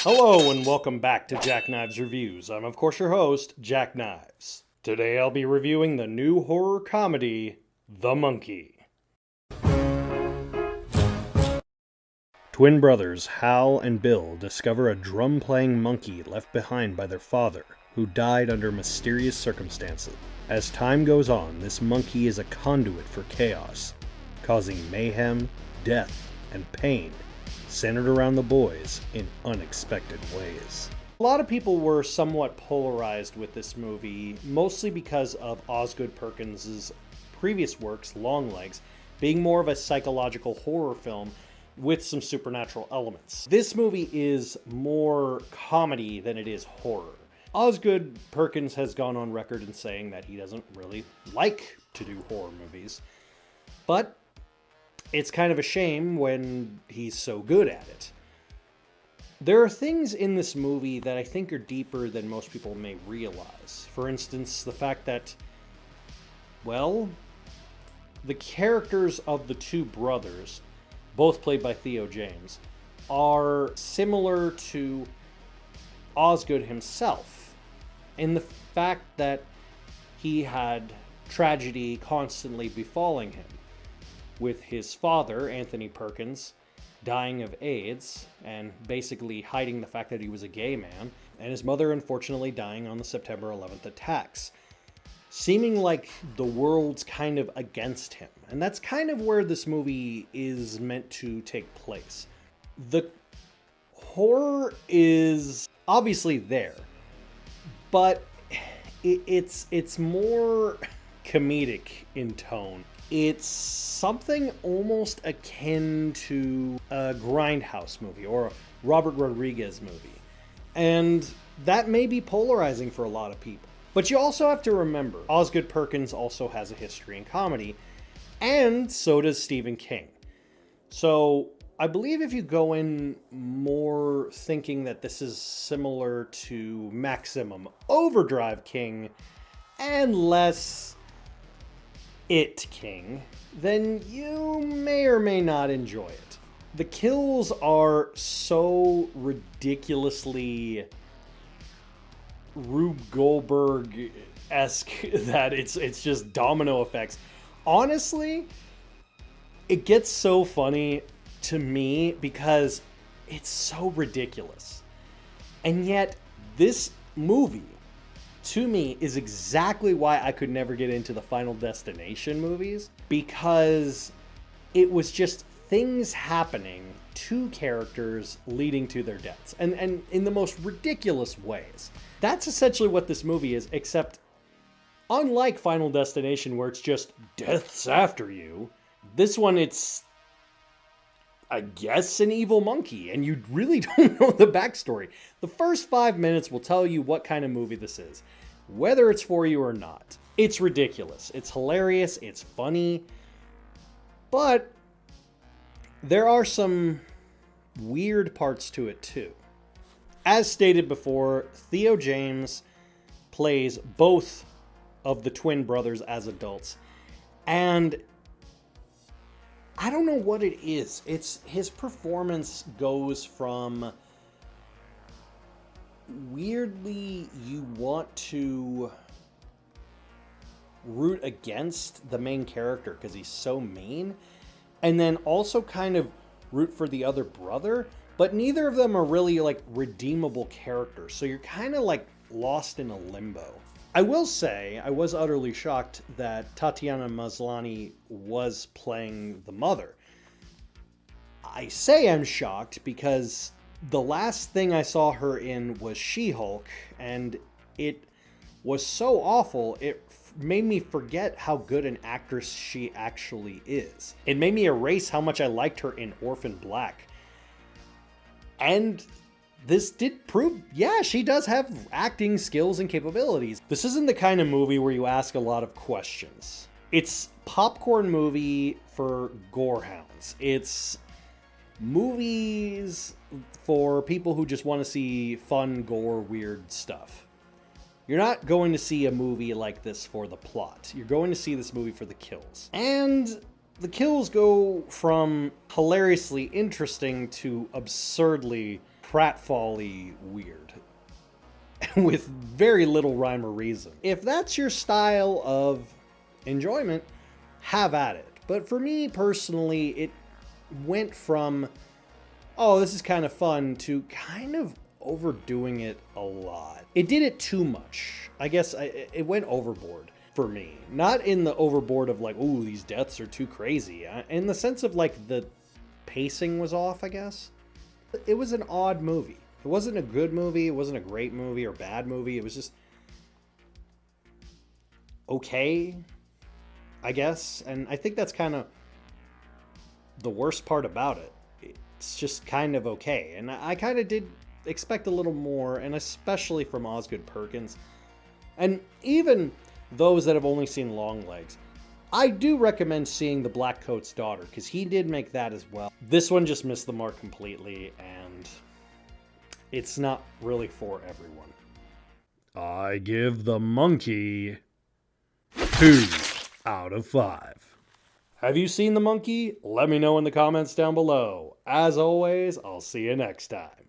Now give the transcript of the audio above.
Hello and welcome back to Jackknives Reviews. I'm of course your host, Jack Knives. Today I'll be reviewing the new horror comedy, The Monkey. Twin brothers Hal and Bill discover a drum-playing monkey left behind by their father, who died under mysterious circumstances. As time goes on, this monkey is a conduit for chaos, causing mayhem, death, and pain centered around the boys in unexpected ways. A lot of people were somewhat polarized with this movie, mostly because of Oz Perkins' previous works, Longlegs, being more of a psychological horror film with some supernatural elements. This movie is more comedy than it is horror. Oz Perkins has gone on record in saying that he doesn't really like to do horror movies, but it's kind of a shame when he's so good at it. There are things in this movie that I think are deeper than most people may realize. For instance, the fact that, well, the characters of the two brothers, both played by Theo James, are similar to Osgood himself in the fact that he had tragedy constantly befalling him, with his father, Anthony Perkins, dying of AIDS and basically hiding the fact that he was a gay man, and his mother unfortunately dying on the September 11th attacks, seeming like the world's kind of against him. And that's kind of where this movie is meant to take place. The horror is obviously there, but it's more comedic in tone. It's something almost akin to a Grindhouse movie or a Robert Rodriguez movie. And that may be polarizing for a lot of people. But you also have to remember, Osgood Perkins also has a history in comedy, and so does Stephen King. So I believe if you go in more thinking that this is similar to Maximum Overdrive King and less It King, then you may or may not enjoy it. The kills are so ridiculously Rube Goldberg-esque that it's just domino effects. Honestly, it gets so funny to me because it's so ridiculous. And yet, this movie, to me, is exactly why I could never get into the Final Destination movies, because it was just things happening to characters leading to their deaths, and in the most ridiculous ways. That's essentially what this movie is, except unlike Final Destination, where it's just deaths after you, this one it's, I guess, an evil monkey, and you really don't know the backstory. The first 5 minutes will tell you what kind of movie this is, whether it's for you or not. It's ridiculous, it's hilarious, it's funny, but there are some weird parts to it too. As stated before, Theo James plays both of the twin brothers as adults, and I don't know what it is. It's his performance goes from weirdly you want to root against the main character because he's so mean, and then also kind of root for the other brother, but neither of them are really like redeemable characters, so you're kind of like lost in a limbo. I will say, I was utterly shocked that Tatiana Maslany was playing the mother. I say I'm shocked because the last thing I saw her in was She-Hulk, and it was so awful, it made me forget how good an actress she actually is. It made me erase how much I liked her in Orphan Black. And this did prove, yeah, she does have acting skills and capabilities. This isn't the kind of movie where you ask a lot of questions. It's popcorn movie for gorehounds. It's movies for people who just want to see fun, gore, weird stuff. You're not going to see a movie like this for the plot. You're going to see this movie for the kills. And the kills go from hilariously interesting to absurdly pratfally weird. With very little rhyme or reason. If that's your style of enjoyment, have at it. But for me personally, it went from, oh, this is kind of fun, to kind of overdoing it a lot. It did it too much. I guess it went overboard for me. Not in the overboard of like, ooh, these deaths are too crazy. In the sense of like the pacing was off, I guess. It was an odd movie. It wasn't a good movie. It wasn't a great movie or bad movie. It was just okay, I guess. And I think that's kind of the worst part about it. It's just kind of okay. And I kind of did expect a little more, and especially from Oz Perkins. And even those that have only seen Longlegs, I do recommend seeing The Black Coat's Daughter, because he did make that as well. This one just missed the mark completely, and it's not really for everyone. I give The Monkey 2 out of 5. Have you seen The Monkey? Let me know in the comments down below. As always, I'll see you next time.